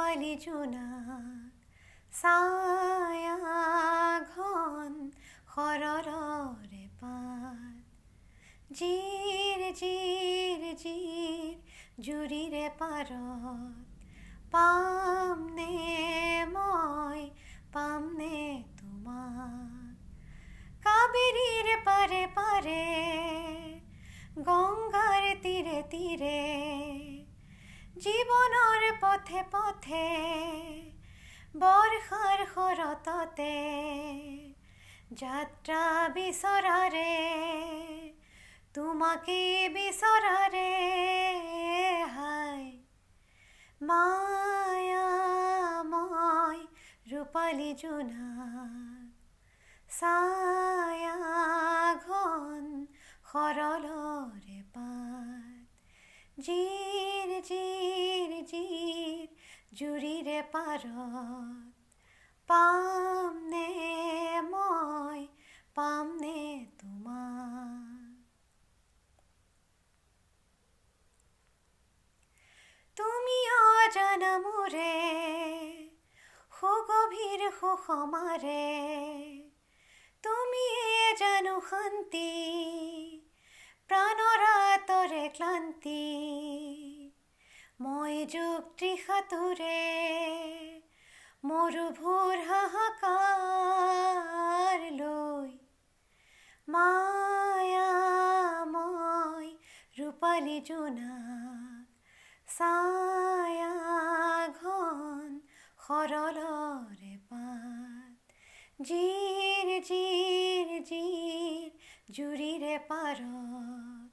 ৰূপালী জোনাক ছায়া ঘন শৰৰে পাত জিৰ জিৰ জিৰ জুৰিৰে পাৰত পামনে মই পামনে তোমাক কাবেৰীৰ পাৰে পাৰে গংগাৰ তীৰে তীৰে জীৱনৰ পথে পথে বৰ্ষাৰ শৰততে যাত্ৰা বিচৰাৰে তোমাকে বিচৰাৰে হায় মায়াময় ৰূপালী জোনাক ছায়া ঘন শৰলৰে পাত জিৰ জিৰ জিৰ জুৰিৰে পাৰত পামনে মই পামনে তোমাক তুমি অজানা মোৰে সুগভীৰ সুষমাৰে তুমিয়ে জানো শান্তি প্ৰাণৰ আঁতৰে ক্লান্তি মই যুক্তি সাঁতোৰে মৰুভূৰ হাহাকাৰ লৈ মায়াময় ৰূপালী জোনাক ছায়া ঘন শৰলৰে পাত জিৰ জিৰ জিৰ জুৰিৰে পাৰত